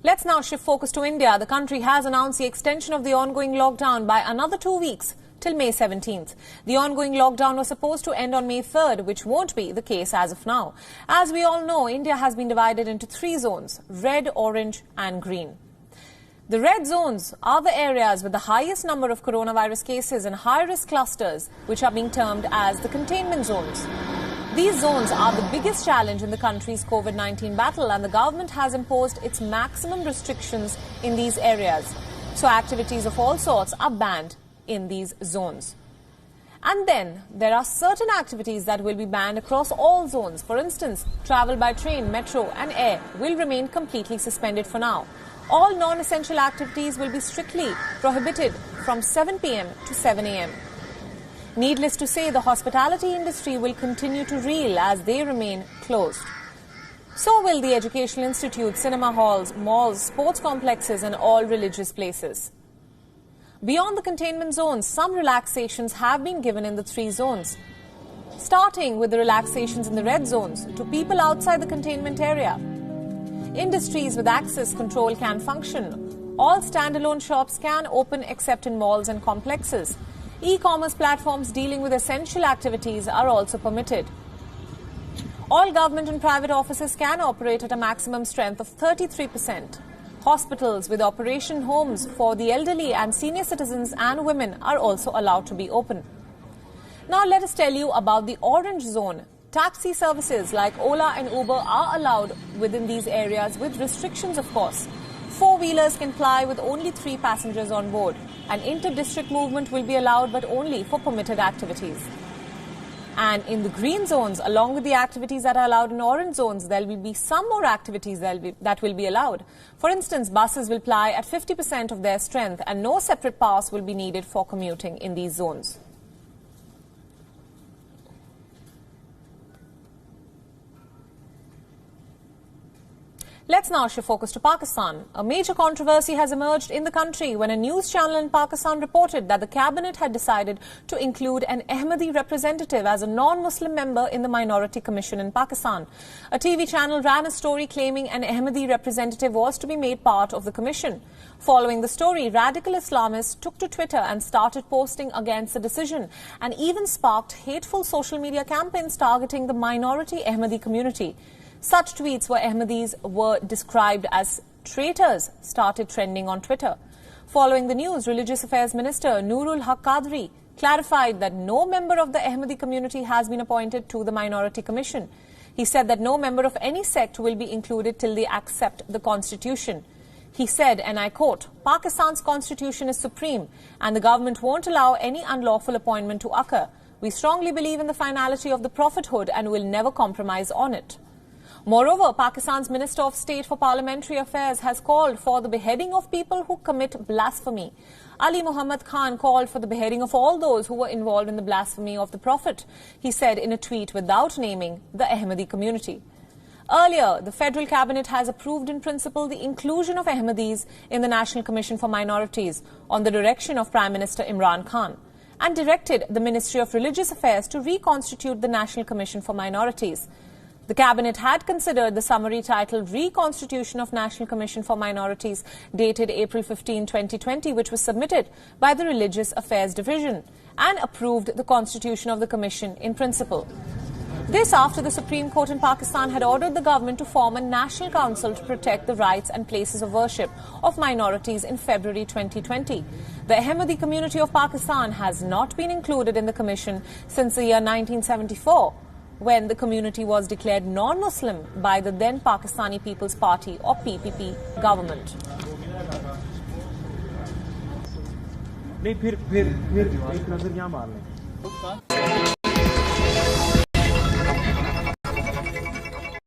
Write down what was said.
Let's now shift focus to India. The country has announced the extension of the ongoing lockdown by another 2 weeks till May 17th. The ongoing lockdown was supposed to end on May 3rd, which won't be the case as of now. As we all know, India has been divided into 3 zones: red, orange and green. The red zones are the areas with the highest number of coronavirus cases and high-risk clusters, which are being termed as the containment zones. These zones are the biggest challenge in the country's COVID-19 battle, and the government has imposed its maximum restrictions in these areas. So activities of all sorts are banned in these zones. And then there are certain activities that will be banned across all zones. For instance, travel by train, metro and air will remain completely suspended for now. All non-essential activities will be strictly prohibited from 7 p.m. to 7 a.m. Needless to say, the hospitality industry will continue to reel as they remain closed. So will the educational institutes, cinema halls, malls, sports complexes and all religious places. Beyond the containment zones, some relaxations have been given in the 3 zones. Starting with the relaxations in the red zones to people outside the containment area. Industries with access control can function. All standalone shops can open except in malls and complexes. E-commerce platforms dealing with essential activities are also permitted. All government and private offices can operate at a maximum strength of 33%. Hospitals with operation homes for the elderly and senior citizens and women are also allowed to be open. Now let us tell you about the orange zone. Taxi services like Ola and Uber are allowed within these areas with restrictions, of course. 4-wheelers can ply with only 3 passengers on board. And inter-district movement will be allowed, but only for permitted activities. And in the green zones, along with the activities that are allowed in orange zones, there will be some more activities that will be allowed. For instance, buses will ply at 50% of their strength and no separate pass will be needed for commuting in these zones. Let's now shift focus to Pakistan. A major controversy has emerged in the country when a news channel in Pakistan reported that the cabinet had decided to include an Ahmadi representative as a non-Muslim member in the Minority Commission in Pakistan. A TV channel ran a story claiming an Ahmadi representative was to be made part of the commission. Following the story, radical Islamists took to Twitter and started posting against the decision and even sparked hateful social media campaigns targeting the minority Ahmadi community. Such tweets where Ahmadis were described as traitors started trending on Twitter. Following the news, Religious Affairs Minister Noorul Haq Qadri clarified that no member of the Ahmadi community has been appointed to the Minority Commission. He said that no member of any sect will be included till they accept the constitution. He said, and I quote, "Pakistan's constitution is supreme and the government won't allow any unlawful appointment to occur. We strongly believe in the finality of the prophethood and will never compromise on it." Moreover, Pakistan's Minister of State for Parliamentary Affairs has called for the beheading of people who commit blasphemy. Ali Muhammad Khan called for the beheading of all those who were involved in the blasphemy of the Prophet, he said in a tweet without naming the Ahmadi community. Earlier, the Federal Cabinet has approved in principle the inclusion of Ahmadis in the National Commission for Minorities on the direction of Prime Minister Imran Khan and directed the Ministry of Religious Affairs to reconstitute the National Commission for Minorities. The Cabinet had considered the summary titled Reconstitution of National Commission for Minorities dated April 15, 2020, which was submitted by the Religious Affairs Division and approved the constitution of the Commission in principle. This after the Supreme Court in Pakistan had ordered the government to form a national council to protect the rights and places of worship of minorities in February 2020. The Ahmadi community of Pakistan has not been included in the Commission since the year 1974. When the community was declared non-Muslim by the then Pakistani People's Party or PPP government. नहीं फिर एक नजर यहाँ मार लें